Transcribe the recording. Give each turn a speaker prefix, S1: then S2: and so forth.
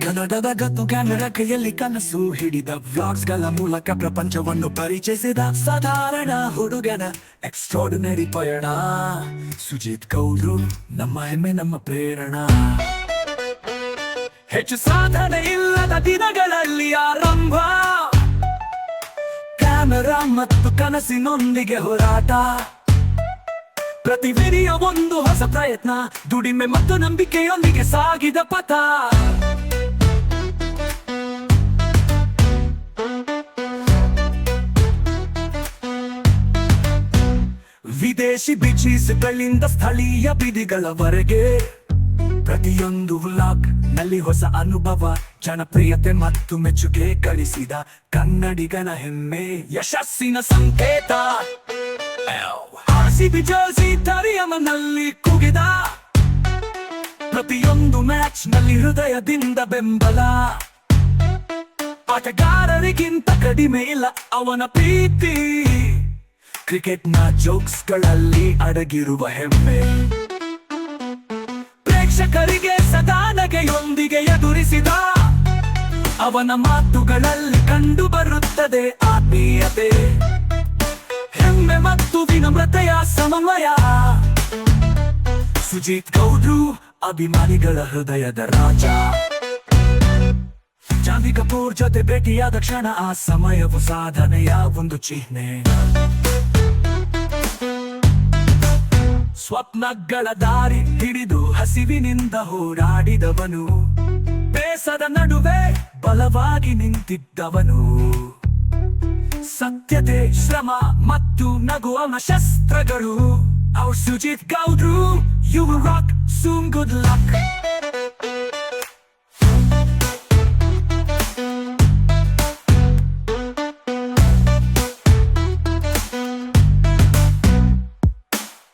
S1: ಕನ್ನಡದ ಗತ್ತು ಕ್ಯಾಮೆರಾ ಕೈಯಲ್ಲಿ ಕನಸು ಹಿಡಿದ ವ್ಲಾಗ್ಸ್ಗಳ ಮೂಲಕ ಪ್ರಪಂಚವನ್ನು ಪರಿಚಯಿಸಿದ ಸಾಧಾರಣ ಹುಡುಗನ ಎಕ್ಸ್ಟ್ರಾರ್ಡಿನರಿ ಪಯಣ. ಸುಜಿತ್ ಗೌಡ್ರು ನಮ್ಮ ಹೆಮ್ಮೆ, ನಮ್ಮ ಪ್ರೇರಣ. ಹೆಚ್ಚು ಸಾಧನೆ ಇಲ್ಲದ ದಿನಗಳಲ್ಲಿ ಆರಂಭ, ಕ್ಯಾಮೆರಾ ಮತ್ತು ಕನಸಿನೊಂದಿಗೆ ಹೋರಾಟ. ಪ್ರತಿ ವಿಡಿಯೋ ಒಂದು ಹೊಸ ಪ್ರಯತ್ನ, ದುಡಿಮೆ ಮತ್ತು ನಂಬಿಕೆಯೊಂದಿಗೆ ಸಾಗಿದ ಪಥ. ವಿದೇಶಿ ಬಿಚಿಸ್ಗಳಿಂದ ಸ್ಥಳೀಯ ಬೀದಿಗಳವರೆಗೆ ಪ್ರತಿಯೊಂದು ವ್ಲಾಗ್ ನಲ್ಲಿ ಹೊಸ ಅನುಭವ, ಜನಪ್ರಿಯತೆ ಮತ್ತು ಮೆಚ್ಚುಗೆ ಗಳಿಸಿದ ಕನ್ನಡಿಗನ ಹೆಮ್ಮೆ, ಯಶಸ್ಸಿನ ಸಂಕೇತ. RCB ಜರ್ಸಿ ತರಿಯಮನಲ್ಲಿ ಕುಗಿದ ಪ್ರತಿಯೊಂದು ಮ್ಯಾಚ್ ನಲ್ಲಿ ಹೃದಯದಿಂದ ಬೆಂಬಲ. ಆಟಗಾರರಿಗಿಂತ ಕಡಿಮೆ ಇಲ್ಲ ಅವನ ಪ್ರೀತಿ, ಕ್ರಿಕೆಟ್ ನ ಜೋಕ್ಸ್ ಗಳಲ್ಲಿ ಅಡಗಿರುವ ಹೆಮ್ಮೆ. ಪ್ರೇಕ್ಷಕರಿಗೆ ಸದಾ ನಗೆಯೊಂದಿಗೆ ಎದುರಿಸಿದ ಅವನ ಮಾತುಗಳಲ್ಲಿ ಕಂಡು ಬರುತ್ತದೆ ಆತ್ಮೀಯತೆ, ಹೆಮ್ಮೆ ಮತ್ತು ವಿನಮ್ರತೆಯ ಸಮನ್ವಯ. ಸುಜಿತ್ ಗೌಡ್ರು ಅಭಿಮಾನಿಗಳ ಹೃದಯದ ರಾಜ. ಜಾನ್ವಿ ಕಪೂರ್ ಜೊತೆ ಭೇಟಿಯಾದ ಕ್ಷಣ, ಆ ಸಮಯವು ಸಾಧನೆಯ ಒಂದು ಚಿಹ್ನೆ. ಸ್ವಪ್ನಗಳ ದಾರಿ ಹಿಡಿದು ಹಸಿವಿನಿಂದ ಹೋರಾಡಿದವನು, ಬೇಸದ ನಡುವೆ ಬಲವಾಗಿ ನಿಂತಿದ್ದವನು. ಸತ್ಯತೆ, ಶ್ರಮ ಮತ್ತು ನಗುವನ ಶಸ್ತ್ರಗಳು. ಅವ್ರು ಸುಜಿತ್ ಗೌಡ್ರು, you will rock, soon good luck.